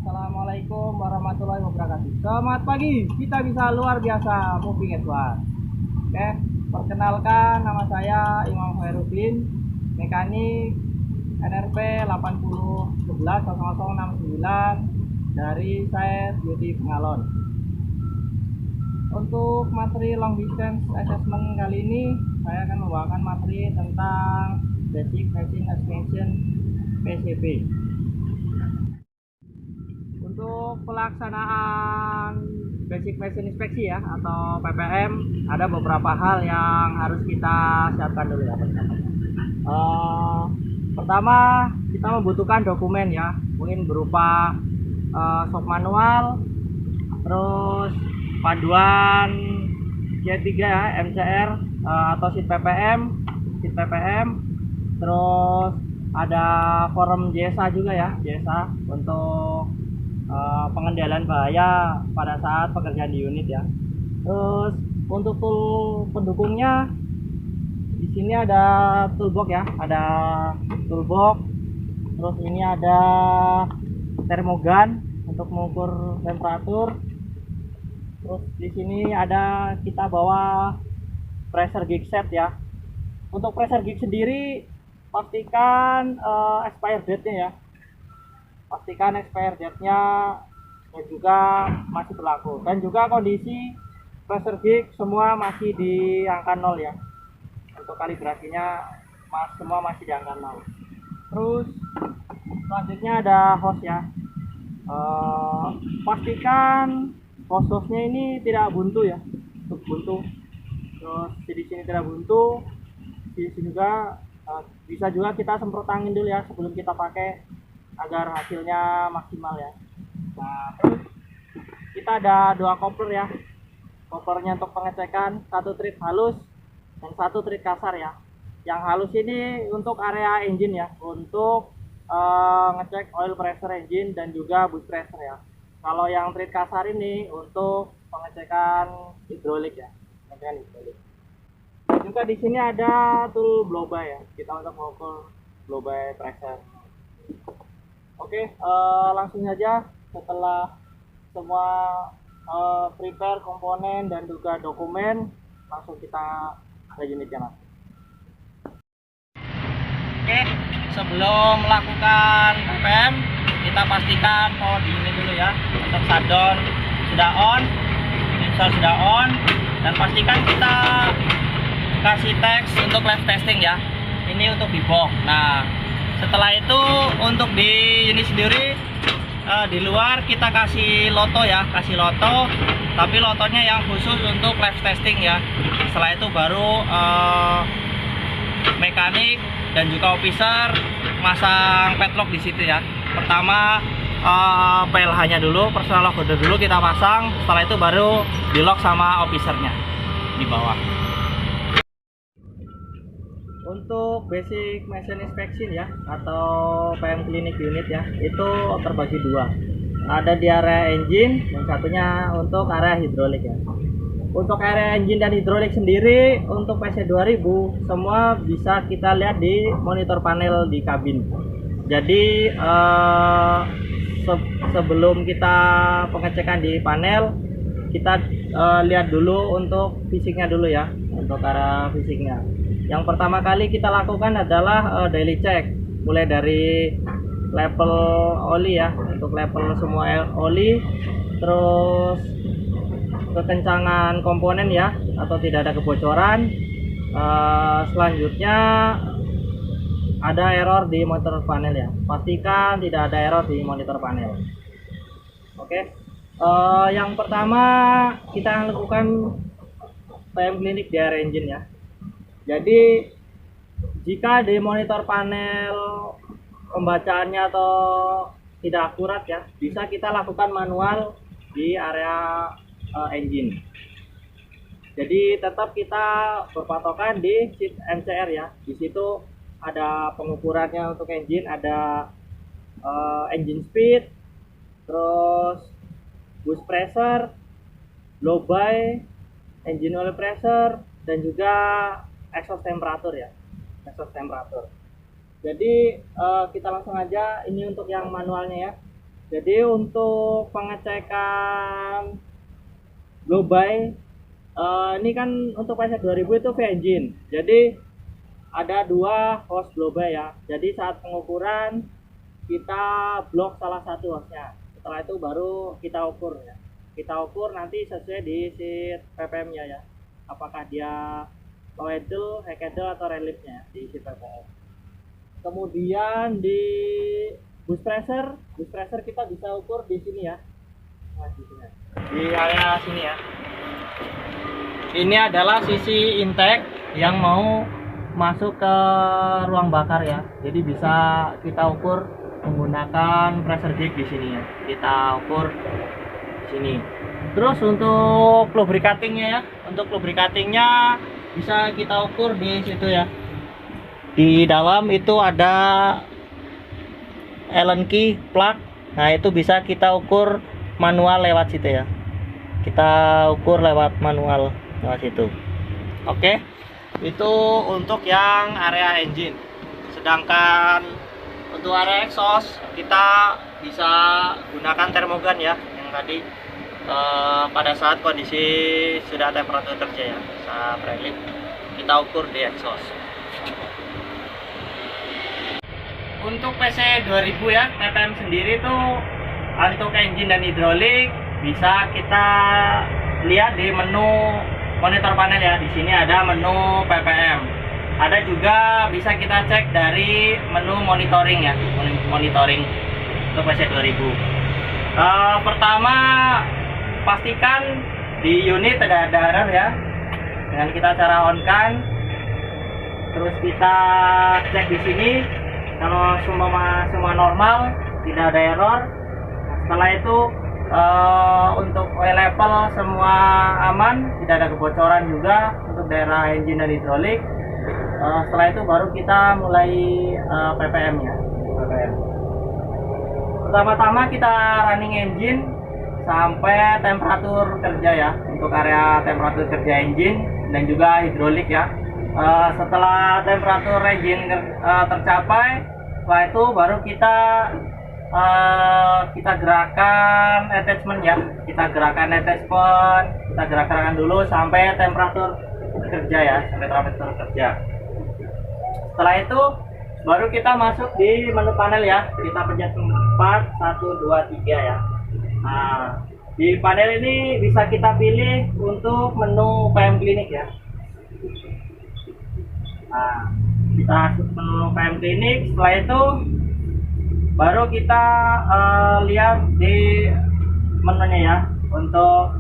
Assalamualaikum warahmatullahi wabarakatuh. Selamat pagi, kita bisa luar biasa moving advance. Oke, perkenalkan nama saya Imam Khairuddin, mekanik NRP 80110069 dari saya Beauty Pengalon. Untuk materi long distance assessment kali ini, saya akan membawakan materi tentang basic machine expansion PCB. Untuk pelaksanaan basic machine inspeksi ya atau PPM, ada beberapa hal yang harus kita siapkan dulu ya. Pertama, kita membutuhkan dokumen ya, mungkin berupa shop manual, terus panduan G3 ya, MCR atau sheet PPM, terus ada form JSA juga ya, JSA untuk pengendalian bahaya pada saat pekerjaan di unit ya. Terus untuk tool pendukungnya di sini ada toolbox ya, ada toolbox. Terus ini ada termogan untuk mengukur temperatur. Terus di sini ada kita bawa pressure gauge set ya. Untuk pressure gauge sendiri pastikan expired date-nya ya. Pastikan expired date-nya dan juga masih berlaku, dan juga kondisi pressure gauge semua masih di angka 0 ya. Untuk kalibrasinya semua masih di angka 0. Terus selanjutnya ada hose ya. Pastikan hose-nya ini tidak buntu ya, untuk buntu. Terus di sini tidak buntu, di sini juga bisa juga kita semprot angin dulu ya sebelum kita pakai agar hasilnya maksimal ya. Nah, terus kita ada dua coupler ya. Couplernya untuk pengecekan, satu trip halus dan satu trip kasar ya. Yang halus ini untuk area engine ya, untuk ngecek oil pressure engine dan juga boost pressure ya. Kalau yang trip kasar ini untuk pengecekan hidrolik ya, pengecekan hidrolik. Dan juga di sini ada tool blow by ya, kita untuk mengukur blow by pressure. Oke, langsung saja setelah semua prepare komponen dan juga dokumen, langsung kita ke unitnya mas. Oke, sebelum melakukan PPM, kita pastikan power di unit dulu ya. Untuk shutdown sudah on, install sudah on, dan pastikan kita kasih teks untuk live testing ya. Ini untuk di box. Nah, setelah itu untuk di unit sendiri di luar kita kasih loto ya, tapi lotonya yang khusus untuk live testing ya. Setelah itu baru mekanik dan juga officer masang padlock di situ ya. Pertama PLH-nya dulu, personal lock dulu kita pasang, setelah itu baru di lock sama officernya di bawah. Untuk basic machine inspection ya atau PM clinic unit ya, itu terbagi dua. Ada di area engine dan satunya untuk area hidrolik ya. Untuk area engine dan hidrolik sendiri untuk PC2000 semua bisa kita lihat di monitor panel di kabin. Jadi sebelum kita pengecekan di panel, kita lihat dulu untuk fisiknya dulu ya, untuk area fisiknya. Yang pertama kali kita lakukan adalah daily check, mulai dari level oli ya, untuk level semua oli, terus kekencangan komponen ya, atau tidak ada kebocoran. Selanjutnya ada error di monitor panel ya, pastikan tidak ada error di monitor panel. Oke, yang pertama kita lakukan PM clinic di area engine ya. Jadi jika di monitor panel pembacaannya atau tidak akurat ya, bisa kita lakukan manual di area engine. Jadi tetap kita berpatokan di sheet MCR ya. Di situ ada pengukurannya untuk engine, ada engine speed, terus boost pressure, blow by, engine oil pressure, dan juga exhaust temperatur ya, Jadi kita langsung aja, ini untuk yang manualnya ya. Jadi untuk pengecekan blow by, ini kan untuk PC 2000 itu V-engine. Jadi ada dua hose blow by ya. Jadi saat pengukuran kita blok salah satu hose-nya. Setelah itu baru kita ukur ya. Kita ukur nanti sesuai di sheet ppm-nya ya. Apakah dia low idle, high idle atau relief-nya di sheet ppm. Kemudian di boost pressure kita bisa ukur di sini ya. Nah, di sini. Di area sini ya. Ini adalah sisi intake yang mau masuk ke ruang bakar ya. Jadi bisa kita ukur menggunakan pressure gauge di sini ya. Kita ukur di sini. Terus untuk lubricatingnya ya. Untuk lubricatingnya bisa kita ukur di situ ya. Di dalam itu ada Allen key plug. Nah, itu bisa kita ukur manual lewat situ ya. Kita ukur lewat manual lewat situ. Oke. Itu untuk yang area engine. Sedangkan untuk area exhaust kita bisa gunakan termogan ya, yang tadi pada saat kondisi sudah temperatur kerja ya, saat relief kita ukur di exhaust. Untuk PC 2000 ya, ppm sendiri tuh untuk engine dan hidrolik bisa kita lihat di menu monitor panel ya. Di sini ada menu ppm. Ada juga bisa kita cek dari menu monitoring ya, monitoring untuk PC 2000. Pertama pastikan di unit ada error ya. Dengan kita cara on kan, terus kita cek di sini. Kalau semua normal, tidak ada error. Setelah itu untuk oil level semua aman, tidak ada kebocoran juga untuk daerah engine dan hidrolik. Setelah itu baru kita mulai ppm ya. ppm. Pertama-tama kita running engine sampai temperatur kerja ya, untuk area temperatur kerja engine dan juga hidrolik ya. Setelah temperatur engine tercapai, setelah itu baru kita gerakan attachment ya. Kita gerakkan dulu sampai temperatur kerja ya, sampai temperatur kerja. Setelah itu baru kita masuk di menu panel ya. Kita pencet 4, 1, 2, 3 ya. Nah, di panel ini bisa kita pilih untuk menu PM Clinic ya. Nah, kita masuk menu PM Clinic. Setelah itu baru kita lihat di menunya ya, untuk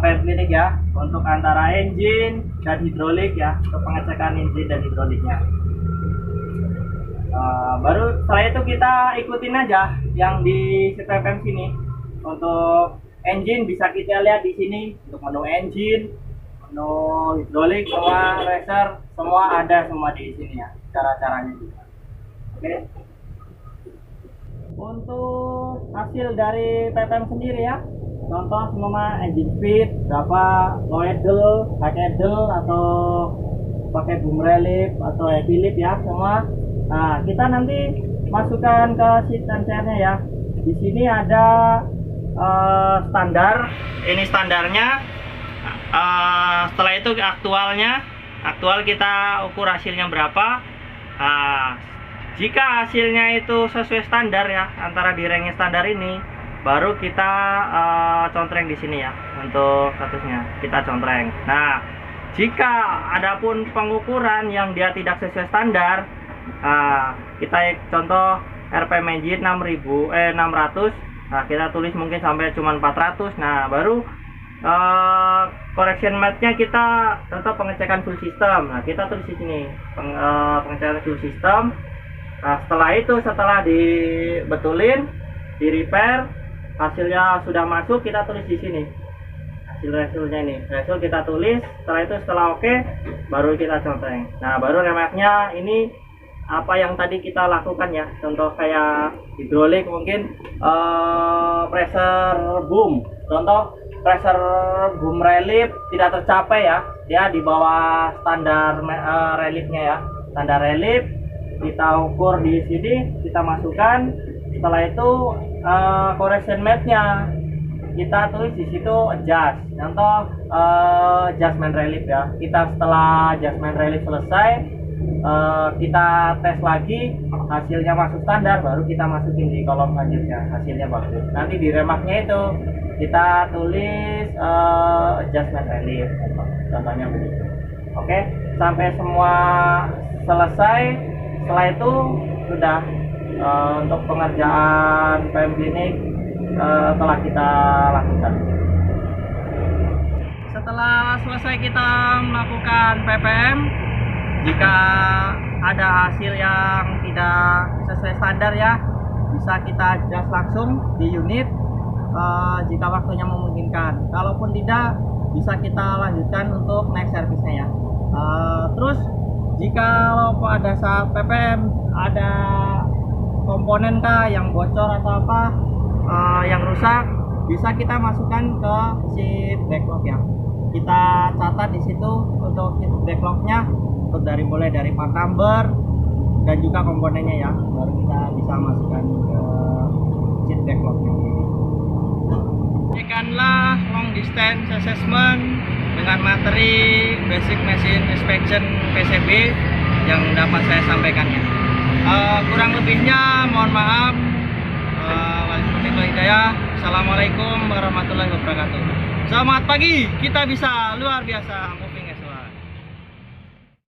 PM Clinic ya, untuk antara engine dan hidrolik ya, untuk pengecekan engine dan hidroliknya. Baru setelah itu kita ikutin aja yang di ppm sini. Untuk engine bisa kita lihat di sini, untuk menu engine, menu hidrolik, semua racer, semua ada semua di sini ya, cara-caranya juga. Oke. Untuk hasil dari ppm sendiri ya, contoh semua engine speed berapa, low idle, high idle, atau pakai boom relief atau heavy lift ya semua. Nah, kita nanti masukkan ke sheet tensernya ya. Di sini ada standar, ini standarnya. Setelah itu aktual kita ukur hasilnya berapa. Jika hasilnya itu sesuai standar ya, antara di range standar ini, baru kita contreng di sini ya, untuk statusnya kita contreng. Nah, jika adapun pengukuran yang dia tidak sesuai standar, kita contoh RPM engine 600, nah kita tulis mungkin sampai cuma 400. Nah, baru correction match-nya kita contoh pengecekan full system. Nah, kita tulis di sini pengecekan full system. Nah, setelah dibetulin, di repair, hasilnya sudah masuk, kita tulis di sini hasilnya ini. Hasil kita tulis. Setelah oke, baru kita contreng. Nah, baru remarknya ini apa yang tadi kita lakukan ya. Contoh kayak hidrolik mungkin pressure boom. Contoh pressure boom relief tidak tercapai ya. Dia di bawah standar reliefnya ya. Standar relief kita ukur di sini, kita masukkan. Setelah itu correction map-nya kita tulis di situ adjust. Contoh adjustment relief ya. Kita setelah adjustment relief selesai, kita tes lagi, hasilnya masuk standar, baru kita masukin di kolom selanjutnya, hasilnya bagus. Nanti di remarknya itu kita tulis adjustment relief, contohnya begitu. Oke, sampai semua selesai. Setelah itu sudah untuk pengerjaan PM klinik telah kita lakukan. Setelah selesai kita melakukan PPM, jika ada hasil yang tidak sesuai standar ya, bisa kita adjust langsung di unit jika waktunya memungkinkan. Kalaupun tidak, bisa kita lanjutkan untuk next service-nya ya. Terus jika pada saat PPM ada komponen kah yang bocor atau apa yang rusak, bisa kita masukkan ke sheet backlog ya. Kita catat di situ untuk sheet backlognya, untuk mulai dari part number dan juga komponennya ya, baru kita bisa masukkan ke sheet backlognya. Berikanlah long distance assessment dengan materi basic machine inspection PCB yang dapat saya sampaikan ya. Kurang lebihnya mohon maaf. Assalamualaikum warahmatullahi wabarakatuh. Selamat pagi, kita bisa luar biasa.